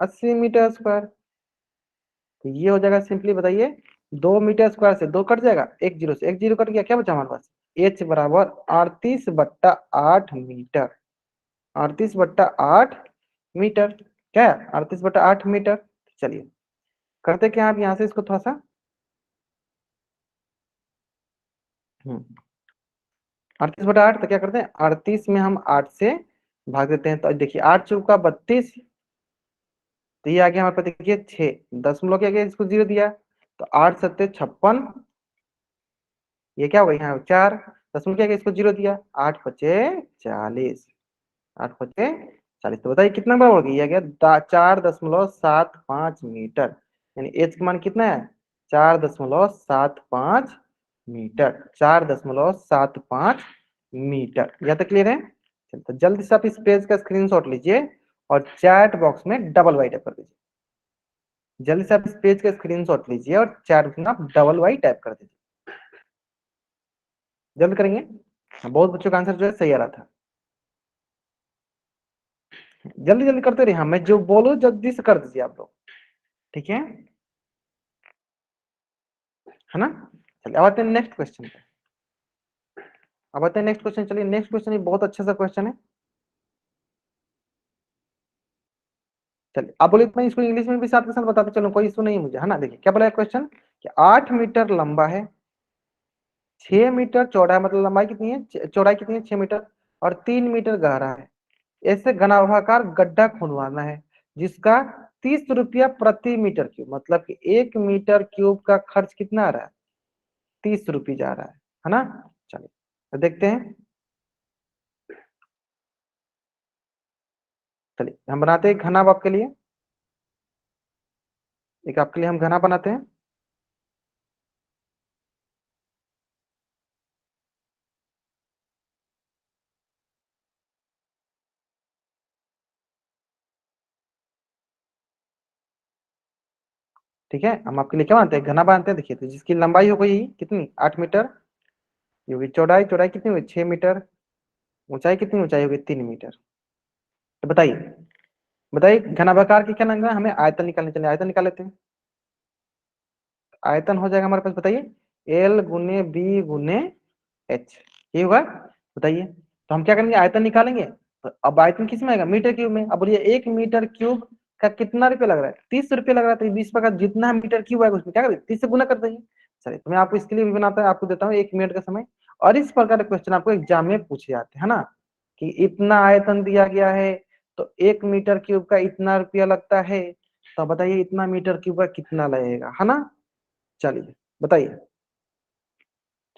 80 मीटर स्क्वायर। तो ये हो जाएगा सिंपली, बताइए 2 मीटर स्क्वायर से 2 कट जाएगा, एक जीरो से एक जीरो कट गया, क्या बचा हमारे पास? एच बराबर 38/8 मीटर। 38/8 मीटर। क्या है? 38/8 मीटर। चलिए करते क्या, आप यहाँ से इसको थोड़ा सा 38/8, तो क्या करते हैं 38 में हम 8 से भाग देते हैं। तो देखिए 8 चौका 32। तो ये आ गया हमारे पास, देखिए 6 दशमलव क्या गया, इसको जीरो दिया। तो 8×7=56। ये क्या हो गया यहाँ 4 दशमलव क्या गया, इसको जीरो दिया। 8×5=40। 8×5=40। तो बताइए कितना बराबर हो गया? ये आ गया 4.75 मीटर। यानी एच का मान कितना है? 4.75 मीटर। 4.75 मीटर। यहाँ तक क्लियर है? चलिए, तो जल्दी से आप इस पेज का स्क्रीनशॉट लीजिए और चैट बॉक्स में डबल वाइट कर दीजिए। जल्दी से आप इस पेज का स्क्रीनशॉट लीजिए और चैट में आप डबल वाई टाइप कर दीजिए। जल्द करेंगे। बहुत बच्चों का आंसर जो है सही आ रहा था। जल्दी जल्दी करते रहिए। हाँ, मैं जो बोलूं जल्दी से कर दीजिए आप लोग, ठीक है ना। चलिए अब आते हैं नेक्स्ट क्वेश्चन पे। अब आते हैं नेक्स्ट क्वेश्चन। चलिए नेक्स्ट क्वेश्चन ये बहुत अच्छा सा क्वेश्चन है। चलिए आप बोले मैं इसको इंग्लिश में भी साथ के साथ बताते चलो, कोई इशू नहीं है मुझे, है ना। देखिए क्या बोला है क्वेश्चन कि 8 मीटर लंबा है, 6 मीटर चौड़ा है, मतलब लंबाई कितनी है, चौड़ाई कितनी है 6 मीटर, और 3 मीटर गहरा है। ऐसे घनाभाकार गड्ढा खुदवाना है जिसका 30 रुपया प्रति मीटर क्यूब, मतलब कि 1 मीटर क्यूब का खर्च कितना आ रहा है, 30 रुपये जा रहा है ना। चलिए तो देखते हैं। चलिए हम बनाते हैं घना अब आपके लिए, एक आपके लिए हम घना बनाते हैं। ठीक है, हम आपके लिए क्या बनाते हैं, घना बनाते हैं। देखिए तो जिसकी लंबाई हो गई कितनी 8 मीटर, ये होगी चौड़ाई, चौड़ाई कितनी हुई 6 मीटर, ऊंचाई कितनी, ऊंचाई होगी 3 मीटर। तो बताइए, बताइए घनाभाकार की क्या लगना है हमें, आयतन निकालने, चलिए आयतन निकाल लेते हैं। आयतन हो जाएगा हमारे पास, बताइए एल गुने बी गुने एच, ये होगा। बताइए तो हम क्या करेंगे, आयतन निकालेंगे। तो अब आयतन किस में आएगा, मीटर क्यूब में। अब बोलिए 1 मीटर क्यूब का कितना रुपया लग रहा है, 30 रुपये लग रहा है। तो 20 का जितना मीटर क्यूब आएगा उसमें क्या करें, 30 से गुना कर देंगे। चलिए तो मैं आपको इसके लिए भी बनाता हूँ, आपको देता हूँ 1 मिनट का समय। और इस प्रकार के क्वेश्चन आपको एग्जाम में पूछे जाते हैं, है ना। कि इतना आयतन दिया गया है तो 1 मीटर क्यूब का इतना रुपया लगता है, तो बताइए इतना मीटर क्यूब का कितना लगेगा, है ना। चलिए बताइए।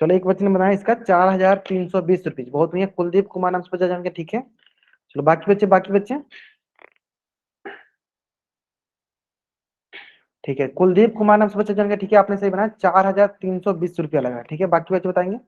चलो एक बच्चे ने बनाया इसका 4,320 रुपये, बहुत बढ़िया, कुलदीप कुमार नाम से बचा जाएंगे, ठीक है। चलो बाकी बच्चे, बाकी बच्चे। ठीक है, कुलदीप कुमार नाम से बचा जाएंगे, ठीक है, आपने सही बनाया, 4,320 रुपया लगा, ठीक है। बाकी बच्चे बताएंगे।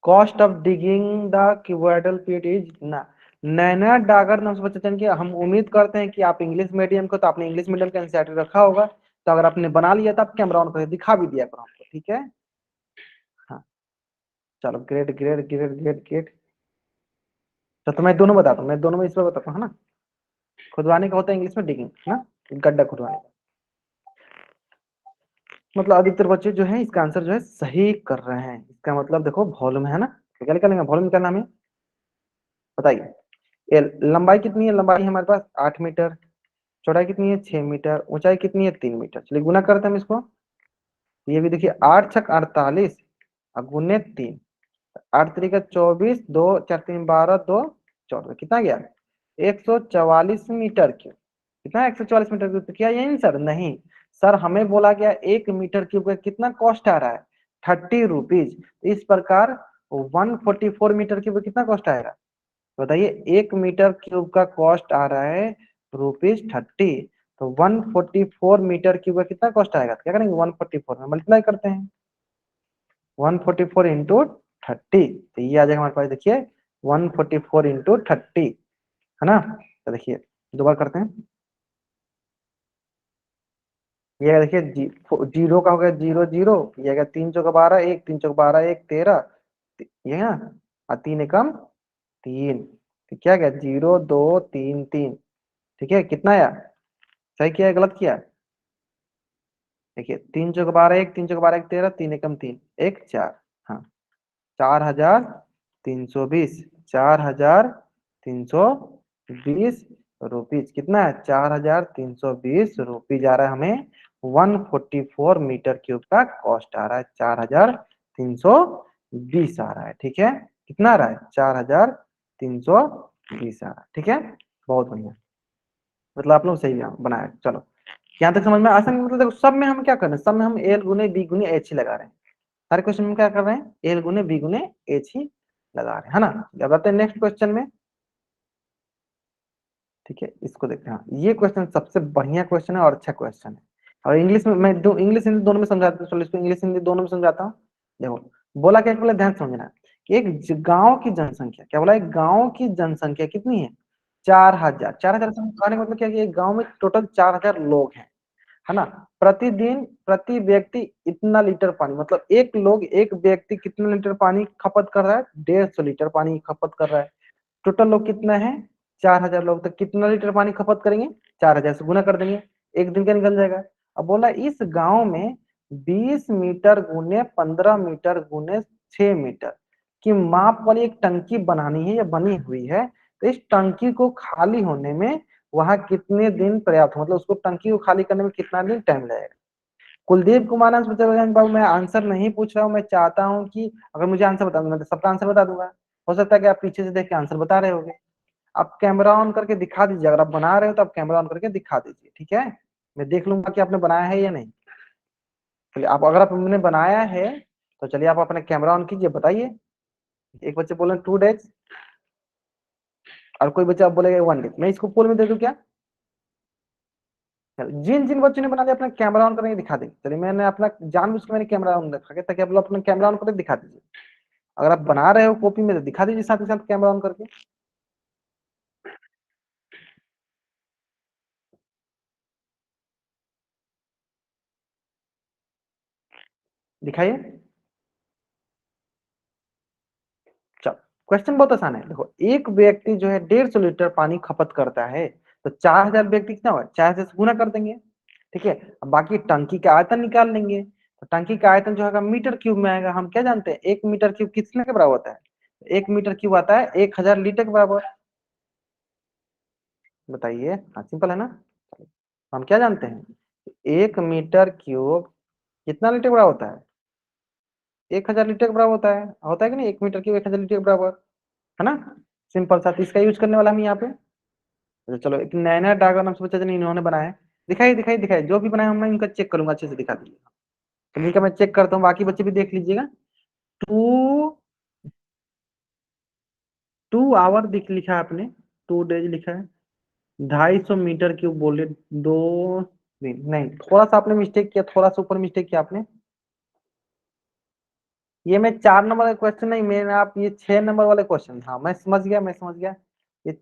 Cost of digging the cuboidal pit is ना, नैना डागर नाम से बच्चे जाएंगे। हम उम्मीद करते हैं कि आप इंग्लिश मीडियम को, तो आपने इंग्लिश मीडियम का एनसीईआरटी रखा होगा। तो अगर आपने बना लिया तो आप कैमरा ऑन करके दिखा भी दिया करो हमको, ठीक है। हाँ चलो, great great great great great. तो मैं दोनों बताता हूँ, मैं दोनों में इस बार बताता हूँ, है ना। खुदवाने का होता है इंग्लिश में डिगिंग, है ना, गड्ढा खुदवाने का। मतलब अधिकतर बच्चे जो है इसका आंसर जो है सही कर रहे हैं। इसका मतलब देखो वॉल्यूम है ना, तो क्या निकालेंगे, वॉल्यूम निकालना हमें। बताइए ये लंबाई कितनी है, लंबाई है हमारे पास 8 मीटर, चौड़ाई कितनी है 6 मीटर, ऊंचाई कितनी है 3 मीटर। चलिए गुना करते हैं हम इसको। ये भी देखिए 8 छक 48 और गुने 3, 8 3 का 24, 2 4 3 12, 2 14, कितना गया 144 मीटर क्यूब। कितना 144 मीटर क्यूब, तो क्या यही सर, नहीं सर, हमें बोला गया 1 मीटर क्यूब का कितना कॉस्ट आ रहा है, 30 रुपीज। इस प्रकार 144 मीटर क्यूब का कितना कॉस्ट आएगा, बताइए। 1 मीटर क्यूब का कॉस्ट आ रहा है ₹30, तो 144 मीटर क्यूब का कितना कॉस्ट आएगा, तो क्या करेंगे 144 में मल्टीप्लाई करते हैं, 144 इंटू 30, तो ये आ जाएगा हमारे पास, देखिए 144 इंटू 30, है ना। तो देखिए दोबारा करते हैं। ये देखिए जीरो का हो गया 0 0, ये गया 3 चौका 12 1, 3 चौका 12 1 13, ये है ना, और 3 एकम 3, तो क्या गया 0 2 3 3, ठीक है। कितना आया, सही किया है गलत किया, देखिए 3 चौका 12 1, 3 चौका 12 1 13, 3 एकम 3 1 4, हाँ 4,320, 4,320 रुपीज, कितना है 4,320 रुपीज आ रहा है हमें। 144 मीटर क्यूब का कॉस्ट आ रहा है, 4,320 आ रहा है, ठीक है। कितना आ रहा है 4,320 आ रहा है, ठीक है। बहुत बढ़िया, मतलब आप लोग सही बनाया। चलो यहाँ तक समझ में आसान, मतलब देखो सब में हम क्या कर रहे हैं, सब में हम एल गुने बी गुने एच ही लगा रहे हैं। हर क्वेश्चन में क्या कर रहे हैं, एल गुने बी गुने एच ही लगा रहे हैं, है ना। अब आते हैं नेक्स्ट क्वेश्चन में, ठीक है। इसको देखते हैं, हाँ, ये क्वेश्चन सबसे बढ़िया क्वेश्चन है और अच्छा क्वेश्चन है। और इंग्लिश में मैं इंग्लिश हिंदी दोनों में समझाता हूँ, चलो इसको इंग्लिश हिंदी दोनों में समझाता हूँ। देखो बोला क्या, बोला ध्यान से समझना, कि एक गांव की जनसंख्या, क्या बोला, एक गांव की जनसंख्या कितनी है, 4,000। 4,000 से कहने का मतलब क्या है कि एक गांव में टोटल 4,000 लोग हैं, है ना। प्रतिदिन प्रति व्यक्ति इतना लीटर पानी, मतलब एक व्यक्ति कितना लीटर पानी खपत कर रहा है, 150 लीटर पानी खपत कर रहा है। टोटल लोग कितना है, 4,000 लोग, तो कितना लीटर पानी खपत करेंगे, 4,000 से गुना कर देंगे, एक दिन का निकल जाएगा। अब बोला इस गांव में 20 मीटर गुने 15 मीटर गुने 6 मीटर की माप वाली एक टंकी बनानी है या बनी हुई है, तो इस टंकी को खाली होने में वहां कितने दिन पर्याप्त, मतलब उसको टंकी को खाली करने में कितना दिन टाइम लगेगा। कुलदीप कुमार ने सोचा, बाबू मैं आंसर नहीं पूछ रहा हूँ, मैं चाहता हूँ कि अगर मुझे आंसर बता दूंगा तो सबका आंसर बता दूंगा। हो सकता है कि आप पीछे से देख के आंसर बता रहे होगे। आप कैमरा ऑन करके दिखा दीजिए, अगर आप बना रहे हो तो आप कैमरा ऑन करके दिखा दीजिए, ठीक है। मैं देख लूंगा कि आपने बनाया है या नहीं। चलिए, आप अगर आपने बनाया है तो चलिए आप अपना कैमरा ऑन कीजिए, बताइए। एक बच्चे बोले 2 डेज, और कोई बच्चा बोलेगा 1 डे। मैं इसको पोल में दे दूं क्या। जिन जिन बच्चों ने बना दिया अपना कैमरा ऑन करके दिखा देंगे। चलिए, मैंने अपना जानबूझ के मैंने कैमरा ऑन रखा है ताकि आप लोग अपना कैमरा ऑन करके दिखा दीजिए। अगर आप बना रहे हो कॉपी में तो दिखा दीजिए साथ ही साथ कैमरा ऑन करके। दिखाइए। चलो, क्वेश्चन बहुत आसान है। देखो, एक व्यक्ति जो है 150 लीटर पानी खपत करता है, तो 4,000 व्यक्ति कितना हुआ, 4 से गुना कर देंगे, ठीक है। अब बाकी टंकी का आयतन निकाल लेंगे, तो टंकी का आयतन जो है मीटर क्यूब में आएगा। हम क्या जानते हैं, 1 मीटर क्यूब कितने के बराबर होता है, 1 मीटर क्यूब आता है 1,000 लीटर के बराबर। बताइए, हाँ सिंपल है ना। हम क्या जानते हैं, 1 मीटर क्यूब कितना लीटर के बराबर होता है, 1,000 लीटर के बराबर होता है कि नहीं, 1 मीटर क्यूब 1,000 लीटर के बराबर, है ना। सिंपल सा, तो इसका यूज करने वाला हम यहाँ पे। तो चलो, एक नया नया डायग्राम हम सोचा इन्होंने बनाया है। दिखाई दिखाई दिखाई, जो भी बनाया मैं इनका चेक करूंगा, अच्छे से दिखा दीजिए। तो इनका मैं चेक करता हूँ, बाकी बच्चे भी देख लीजिएगा। 2 आवर लिखा है आपने, 2 डेज लिखा है, 250 मीटर क्यूब बोले, 2 दिन नहीं, थोड़ा सा आपने मिस्टेक किया, थोड़ा सा ऊपर मिस्टेक किया आपने। ये मैं 4 नंबर का क्वेश्चन नहीं, मैंने आप ये 6 नंबर वाले क्वेश्चन, हाँ मैं समझ गया, मैं समझ गया। ये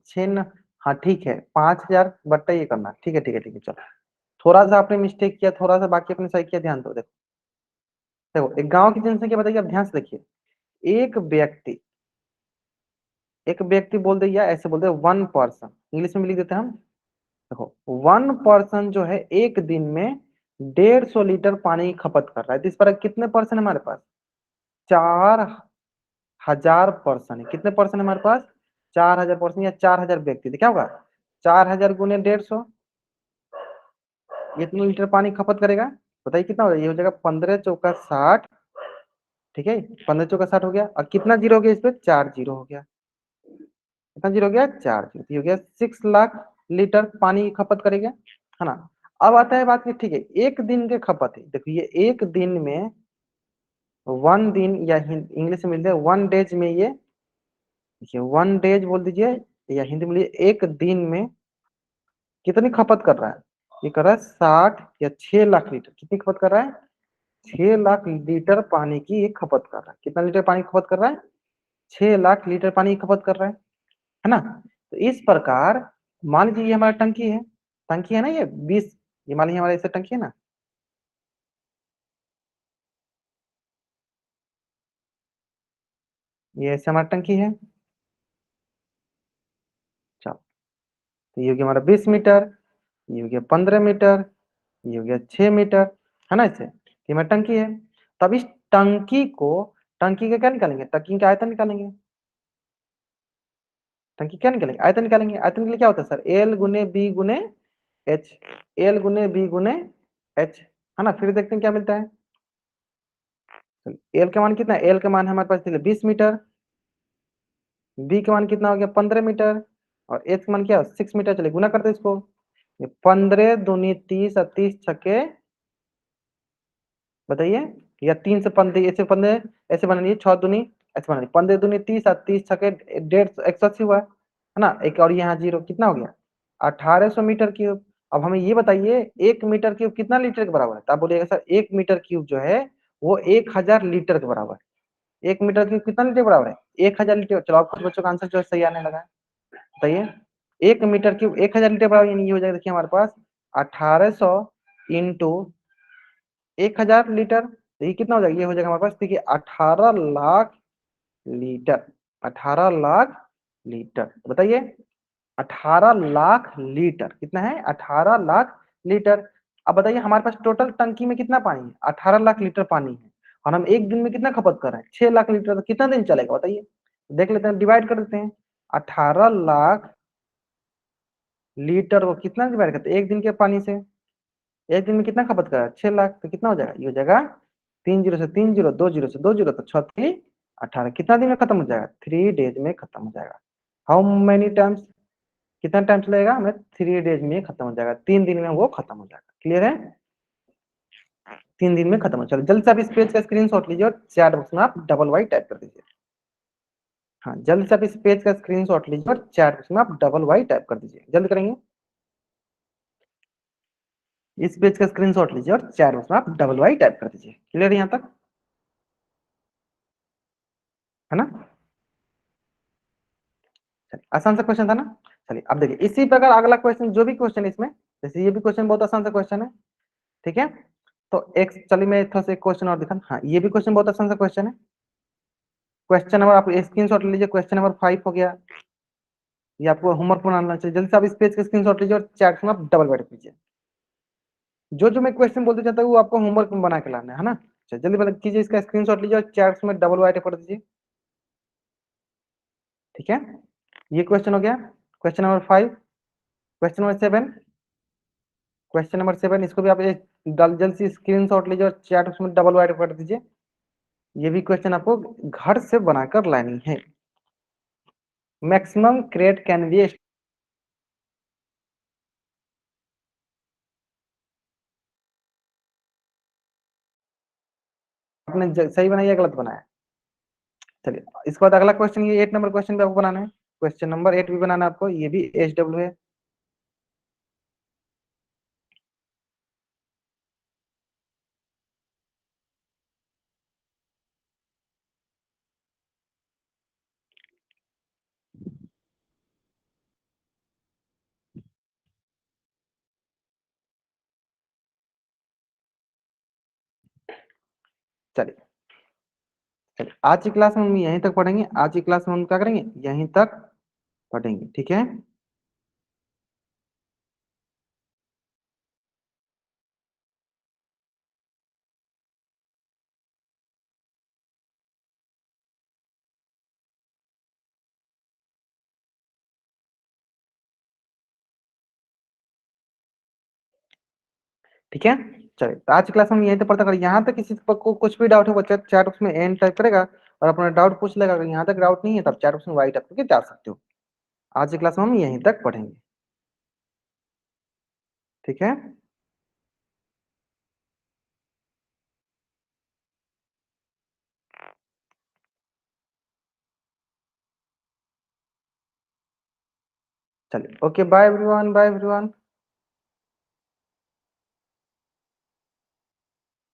हाँ ठीक है, 5,000 बट्टा ये करना, ठीक है ठीक है ठीक है, चलो। थोड़ा सा आपने मिस्टेक किया, थोड़ा सा बाकी आपने सही किया, ध्यान दो। देखो देखो, एक गांव की जनसंख्या बताइए, आप ध्यान से देखिए। एक व्यक्ति बोल दिया, ऐसे बोल दे 1 पर्सन, इंग्लिश में भी लिख देते हैं हम। देखो, 1 पर्सन जो है एक दिन में 150 लीटर पानी खपत कर रहा है, तो इस पर कितने पर्सन है हमारे पास, 4,000 पर्सन है। कितने पर्सन है हमारे पास, 4,000 पर्सन या 4,000 व्यक्ति, तो क्या होगा, 4,000 गुने 150, इतने लीटर पानी खपत करेगा। बताइए कितना हो जाएगा, ये हो जाएगा 15 चौका 60, ठीक है। 15 चौका 60 हो गया, और कितना जीरो हो गया इस पे, 4 जीरो हो गया। कितना जीरो हो गया, 4 जीरो, तो ये हो गया 6 लाख लीटर पानी खपत करेगा, है ना। अब आता है बात की, ठीक है, एक दिन के खपत है। देखो, ये एक दिन में, 1 दिन या इंग्लिश में मिलते हैं 1 डेज में, ये देखिए 1 डेज बोल दीजिए, या हिंदी में लिए, एक दिन में कितनी खपत कर रहा है, ये कर रहा है 60 या 6 लाख लीटर, कितनी खपत कर रहा है, 6 लाख लीटर पानी की ये खपत कर रहा है। कितना लीटर पानी खपत कर रहा है, 6 लाख लीटर पानी की खपत कर रहा है ना। तो इस प्रकार मान लीजिए ये हमारा टंकी है ना, ये 20, ये मान लीजिए हमारा ऐसा टंकी है ना, ये ऐसे हमारा टंकी है। चलो, तो ये हो गया हमारा 20 मीटर, ये हो गया 15 मीटर, ये हो गया 6 मीटर, है ना। ऐसे ये हमारी टंकी है। तब इस टंकी को, टंकी का क्या निकालेंगे, टंकी का आयतन निकालेंगे। टंकी क्या निकालेंगे, आयतन निकालेंगे। आयतन के लिए क्या होता है सर, एल गुने बी गुने एच, एल गुने बी गुने एच, है ना। फिर देखते हैं क्या मिलता है। एल का मान कितना है, एल का मान है हमारे पास 20 मीटर, बी का मान कितना हो गया 15 मीटर, और एच का मान क्या 6 मीटर। चलिए गुना करते हैं इसको, ये 15 दूनी 30 और 30 छक्के, बताइए, या 3 से 15, ऐसे 15, ऐसे बना लीजिए, 6 दूनी ऐसे बना लीजिए, 15 दूनी 30 और 30 छक्के 150, 180 हुआ है ना। एक और यहाँ जीरो, कितना हो गया 1,800 मीटर क्यूब। अब हमें ये बताइए, 1 मीटर क्यूब कितना लीटर के बराबर है, तो आप बोलिएगा सर 1 मीटर क्यूब जो है वो 1,000 लीटर के बराबर है। 1 मीटर क्यूब कितना लीटर बराबर है? 1000 लीटर। चलो आपको बच्चों का आंसर जो सही आने लगा है, बताइए। 1 मीटर क्यूब 1000 लीटर बराबर, यानी ये हो जाएगा, देखिए हमारे पास 1800 इंटू 1000 लीटर, तो ये कितना हो जाएगा? ये हो जाएगा हमारे पास, देखिए 18 लाख लीटर। 18 लाख लीटर, बताइए। 18 लाख लीटर कितना है? 18 लाख लीटर। अब बताइए हमारे पास टोटल टंकी में कितना पानी है? 18 लाख लीटर पानी है, और हम एक दिन में कितना खपत कर रहे हैं? 6 लाख लीटर। तो कितना दिन चलेगा बताइए? देख लेते हैं, डिवाइड कर देते हैं। 18 लाख लीटर को कितना डिवाइड करते हैं एक दिन के पानी से? एक दिन में कितना खपत कर रहा है? 6 लाख। तो कितना हो जाएगा? ये हो जाएगा 3 जीरो से 3 जीरो, 2 जीरो से 2 जीरो, तो 18। कितना दिन में खत्म हो जाएगा? 3 डेज में खत्म हो जाएगा। How many times? कितना टाइम लगेगा हमें? 3 डेज में खत्म हो जाएगा, 3 दिन में वो खत्म हो जाएगा। क्लियर है? 3 दिन में खत्म हो जाएगा। जल्द से आप इस पेज का स्क्रीनशॉट लीजिए और चैट बॉक्स में आप डबल वाई टाइप कर दीजिए। हाँ, जल्द से आप इस पेज का स्क्रीनशॉट लीजिए और चैट बॉक्स में आप डबल वाई टाइप कर दीजिए। जल्द करेंगे। इस पेज का स्क्रीनशॉट लीजिए और चैट बॉक्स में आप डबल वाई टाइप कर दीजिए। क्लियर है यहाँ तक? है ना? चलिए, आसान सा क्वेश्चन था ना? चलिए अब देखिए इसी प्रकार अगला क्वेश्चन, जो भी क्वेश्चन इसमें, जैसे ये भी क्वेश्चन बहुत आसान सा क्वेश्चन है, ठीक है? तो एक, चलिए मैं थोड़ा सा एक क्वेश्चन और दिखा। हाँ, ये भी क्वेश्चन बहुत आसान सा क्वेश्चन है। क्वेश्चन नंबर, आप स्क्रीनशॉट लीजिए, क्वेश्चन नंबर 5 हो गया। ये आपको होमवर्क बनाना चाहिए। जल्दी से आप इस पेज का स्क्रीनशॉट लीजिए और चैट में आप डबल बैठ कीजिए। जो जो मैं क्वेश्चन बोलते चाहता हूँ वो आपको होमवर्क में बना के लाना है ना? चलिए जल्दी बता कीजिए, इसका स्क्रीनशॉट लीजिए और चैट में डबल वाइट कर दीजिए। ठीक है, ये क्वेश्चन हो गया। Question number 5। Question number 7। Question number 7, इसको भी आप जल्द से स्क्रीनशॉट लीजिए और चैट में डबल वाइट कर दीजिए। ये भी क्वेश्चन आपको घर से बनाकर लानी है। मैक्सिमम क्रेट कैन बी, आपने सही बनाया या गलत बनाया? चलिए इसके बाद अगला क्वेश्चन, ये 8 नंबर क्वेश्चन भी आपको बनाना है। क्वेश्चन नंबर 8 भी बनाना है आपको, ये भी HW है। चलिए चलिए, आज की क्लास में हम यहीं तक पढ़ेंगे। आज की क्लास में हम क्या करेंगे? यहीं तक पढ़ेंगे, ठीक है? ठीक है, चलिए तो आज की क्लास में हम यहीं तक पढ़ते करें। यहाँ तक किसी को कुछ भी डाउट हो, बच्चा चैट बॉक्स में एन टाइप करेगा और अपना डाउट पूछ लेगा। अगर यहाँ तक डाउट नहीं है तब चैट बॉक्स में वाई टाइप करके जा सकते हो। आज की क्लास में हम यहीं तक पढ़ेंगे, ठीक है? चलिए, okay, bye everyone, bye everyone.